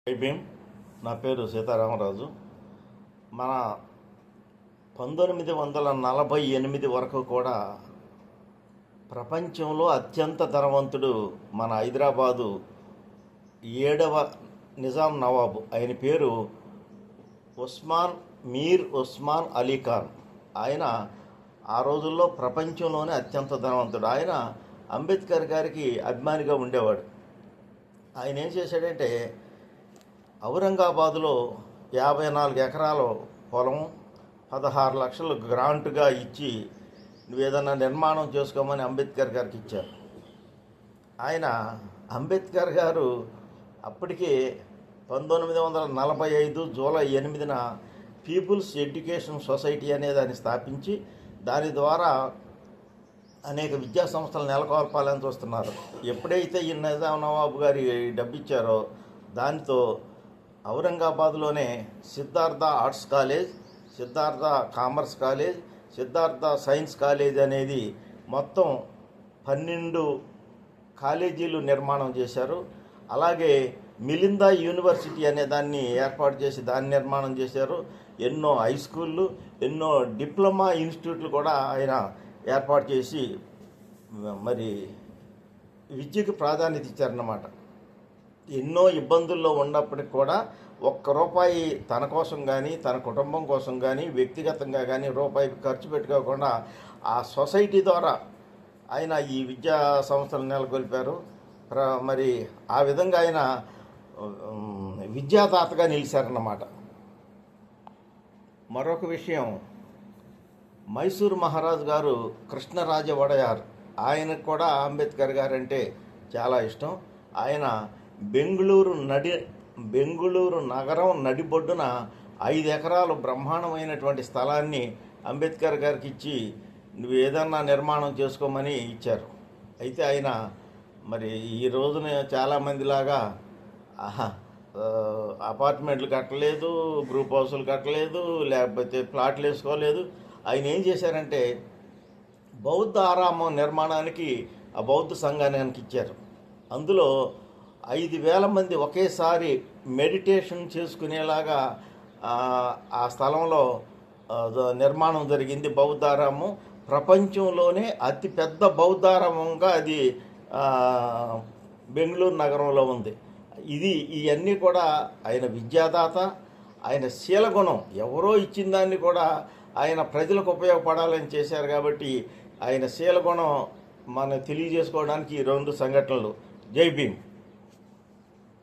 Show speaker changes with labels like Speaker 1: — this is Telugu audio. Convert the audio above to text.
Speaker 1: జై భీమ్. నా పేరు సీతారామరాజు. మన 1948 వరకు కూడా ప్రపంచంలో అత్యంత ధనవంతుడు మన హైదరాబాదు 7వ నిజాం నవాబు. ఆయన పేరు మీర్ ఉస్మాన్ అలీ ఖాన్. ఆయన ఆ రోజుల్లో ప్రపంచంలోనే అత్యంత ధనవంతుడు. ఆయన అంబేద్కర్ గారికి అభిమానిగా ఉండేవాడు. ఆయన ఏం చేశాడంటే ఔరంగాబాదులో 54 ఎకరాల పొలం 16 లక్షలు గ్రాంట్గా ఇచ్చి నువ్వేదన్నా నిర్మాణం చేసుకోమని అంబేద్కర్ గారికి ఇచ్చారు. ఆయన అంబేద్కర్ గారు అప్పటికే 1945 జూలై 8న పీపుల్స్ ఎడ్యుకేషన్ సొసైటీ అనే దాన్ని స్థాపించి దాని ద్వారా అనేక విద్యా సంస్థలు నెలకొల్పాలని చూస్తున్నారు. ఎప్పుడైతే ఈ నిజాం నవాబు గారి డబ్బు ఇచ్చారో దానితో ఔరంగాబాద్లోనే Siddhartha arts college, Siddhartha commerce college, Siddhartha science college అనేది మొత్తం 12 కాలేజీలు నిర్మాణం చేశారు. అలాగే మిలిందా యూనివర్సిటీ అనే దాన్ని ఏర్పాటు చేసి దాన్ని నిర్మాణం చేశారు. ఎన్నో హై స్కూళ్ళు, ఎన్నో డిప్లొమా ఇన్స్టిట్యూట్లు కూడా ఆయన ఏర్పాటు చేసి మరి విద్యకు ప్రాధాన్యత ఇచ్చారన్నమాట. ఎన్నో ఇబ్బందుల్లో ఉన్నప్పటికి కూడా ₹1 తన కోసం కానీ తన కుటుంబం కోసం కానీ వ్యక్తిగతంగా కానీ రూపాయి ఖర్చు పెట్టుకోకుండా ఆ సొసైటీ ద్వారా ఆయన ఈ విద్యా సంస్థలు నెలకొల్పారు. మరి ఆ విధంగా ఆయన విద్యాదాతగా నిలిచారన్నమాట. మరొక విషయం, మైసూర్ మహారాజు గారు కృష్ణరాజ వడయార్, ఆయనకు కూడా అంబేద్కర్ గారు అంటే చాలా ఇష్టం. ఆయన బెంగుళూరు నగరం నడిబొడ్డున 5 ఎకరాలు బ్రహ్మాండమైనటువంటి స్థలాన్ని అంబేద్కర్ గారికి ఇచ్చి నువ్వు ఏదన్నా నిర్మాణం చేసుకోమని ఇచ్చారు. అయితే ఆయన మరి ఈ రోజున చాలామందిలాగా అపార్ట్మెంట్లు కట్టలేదు, గ్రూప్ హౌస్లు కట్టలేదు, లేకపోతే ప్లాట్లు వేసుకోలేదు. ఆయన ఏం చేశారంటే బౌద్ధ ఆరామం నిర్మాణానికి ఆ బౌద్ధ సంఘానికి ఇచ్చారు. అందులో 5,000 మంది ఒకేసారి మెడిటేషన్ చేసుకునేలాగా ఆ స్థలంలో నిర్మాణం జరిగింది. బౌద్ధారామం ప్రపంచంలోనే అతిపెద్ద బౌద్ధారామంగా అది బెంగళూరు నగరంలో ఉంది. ఇవన్నీ కూడా ఆయన విద్యాదాత, ఆయన శీలగుణం, ఎవరో ఇచ్చిన దాన్ని కూడా ఆయన ప్రజలకు ఉపయోగపడాలని చేశారు. కాబట్టి ఆయన శీలగుణం మనం తెలియజేసుకోవడానికి ఈ 2 సంఘటనలు. జై భీమ్.